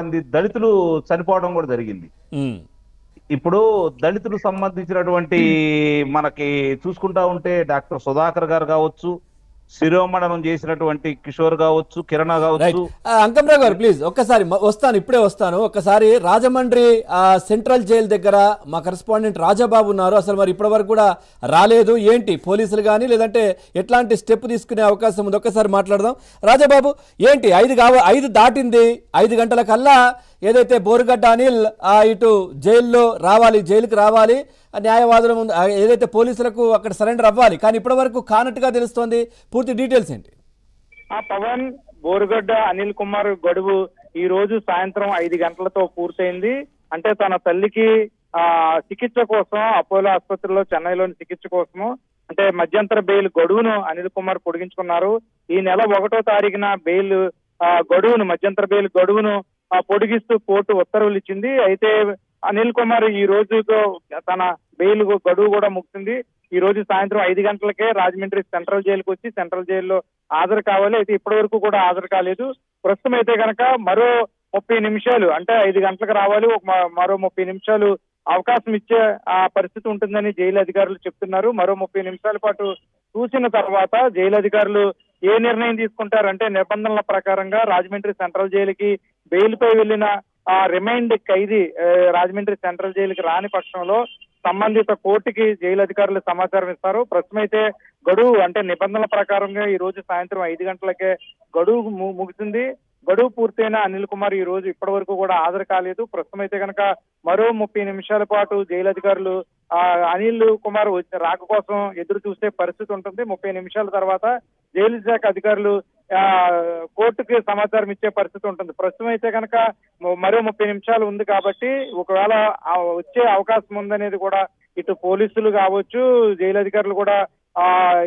మంది దళితులు చనిపోవడం కూడా జరిగింది. ఉమ్, ఇప్పుడు దళితులకు సంబంధించినటువంటి మనకి చూసుకుంటా ఉంటే డాక్టర్ సుధాకర్ గారు కావచ్చు, శిరోమణనం చేసినటువంటి కిషోర్ కావచ్చు, కిరణ్ కావచ్చు. రైట్. అంకంరావు గారు ప్లీజ్ ఒక్కసారి వస్తాను, ఇప్పుడే వస్తాను. ఒక్కసారి రాజమండ్రి సెంట్రల్ జైలు దగ్గర మా కరెస్పాండెంట్ రాజాబాబు ఉన్నారు. అసలు మరి ఇప్పటి వరకు కూడా రాలేదు ఏంటి, పోలీసులు కానీ లేదంటే ఎట్లాంటి స్టెప్ తీసుకునే అవకాశం ఉంది, ఒక్కసారి మాట్లాడదాం. రాజాబాబు ఏంటి 5 దాటింది, 5 గంటల కల్లా ఏదైతే బోరుగడ్డ అనిల్ ఇటు జైలుకి రావాలి, న్యాయవాదుల ముందు ఏదైతే పోలీసులకు అక్కడ సరెండర్ అవ్వాలి, కానీ ఇప్పటి వరకు కానట్టుగా తెలుస్తోంది. పూర్తి డీటెయిల్స్ ఏంటి? పవన్, బోరుగడ్డ అనిల్ కుమార్ గడువు ఈ రోజు సాయంత్రం 5 గంటలతో పూర్తయింది. అంటే తన తల్లికి చికిత్స కోసం అపోలో ఆసుపత్రిలో చెన్నైలోని చికిత్స కోసము అంటే మధ్యంతర బెయిల్ గడువును అనిల్ కుమార్ పొడిగించుకున్నారు. ఈ నెల 1వ తారీఖున బెయిల్ మధ్యంతర బెయిల్ గడువును పొడిగిస్తూ కోర్టు ఉత్తర్వులు ఇచ్చింది. అయితే అనిల్ కుమార్ ఈ రోజు తన బెయిల్ గడువు కూడా ముగిసింది. ఈ రోజు సాయంత్రం 5 గంటలకే రాజమండ్రి సెంట్రల్ జైలుకు వచ్చి సెంట్రల్ జైల్లో హాజరు కావాలి. అయితే ఇప్పటి వరకు కూడా హాజరు కాలేదు. ప్రస్తుతం అయితే కనుక మరో 30 నిమిషాలు అంటే 5 గంటలకు రావాలి, మరో 30 నిమిషాలు అవకాశం ఇచ్చే పరిస్థితి ఉంటుందని జైలు అధికారులు చెప్తున్నారు. మరో 30 నిమిషాల పాటు చూసిన తర్వాత జైలు అధికారులు ఏ నిర్ణయం తీసుకుంటారంటే నిబంధనల ప్రకారంగా రాజమండ్రి సెంట్రల్ జైలుకి బెయిల్ పై వెళ్లిన రిమైండ్ ఖైదీ రాజమండ్రి సెంట్రల్ జైలుకి రాని పక్షంలో సంబంధిత కోర్టుకి జైలు అధికారులు సమాచారం ఇస్తారు. ప్రస్తుతం అయితే గడువు అంటే నిబంధనల ప్రకారంగా ఈ రోజు సాయంత్రం 5 గంటలకే గడువు ముగిసింది. గడువు పూర్తయిన అనిల్ కుమార్ ఈ రోజు ఇప్పటి వరకు కూడా హాజరు కాలేదు. ప్రస్తుతం అయితే కనుక మరో 30 నిమిషాల పాటు జైలు అధికారులు అనిల్ కుమార్ రాక కోసం ఎదురు చూసే పరిస్థితి ఉంటుంది. 30 నిమిషాల తర్వాత జైలు శాఖ అధికారులు కోర్టుకి సమాచారం ఇచ్చే పరిస్థితి ఉంటుంది. ప్రస్తుతం అయితే కనుక మరో 30 నిమిషాలు ఉంది కాబట్టి ఒకవేళ వచ్చే అవకాశం ఉందనేది కూడా ఇటు పోలీసులు కావచ్చు, జైలు అధికారులు కూడా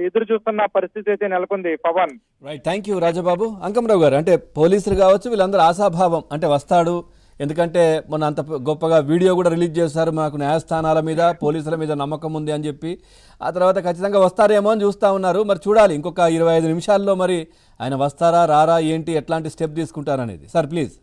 ఎదురు చూస్తున్న పరిస్థితి అయితే నెలకొంది. Pawan, right, thank you Rajababu. Ankamrao garu, అంటే పోలీసులు కావచ్చు వీళ్ళందరూ ఆశాభావం అంటే వస్తాడు, ఎందుకంటే మొన్న అంత గొప్పగా వీడియో కూడా రిలీజ్ చేశారు, మాకు న్యాయస్థానాల మీద పోలీసుల మీద నమ్మకం ఉంది అని చెప్పి. ఆ తర్వాత ఖచ్చితంగా వస్తారేమో అని చూస్తూ ఉన్నారు. మరి చూడాలి ఇంకొక 25 నిమిషాల్లో మరి ఆయన వస్తారా రారా ఏంటి, ఎట్లాంటి స్టెప్ తీసుకుంటారనేది. Sir please.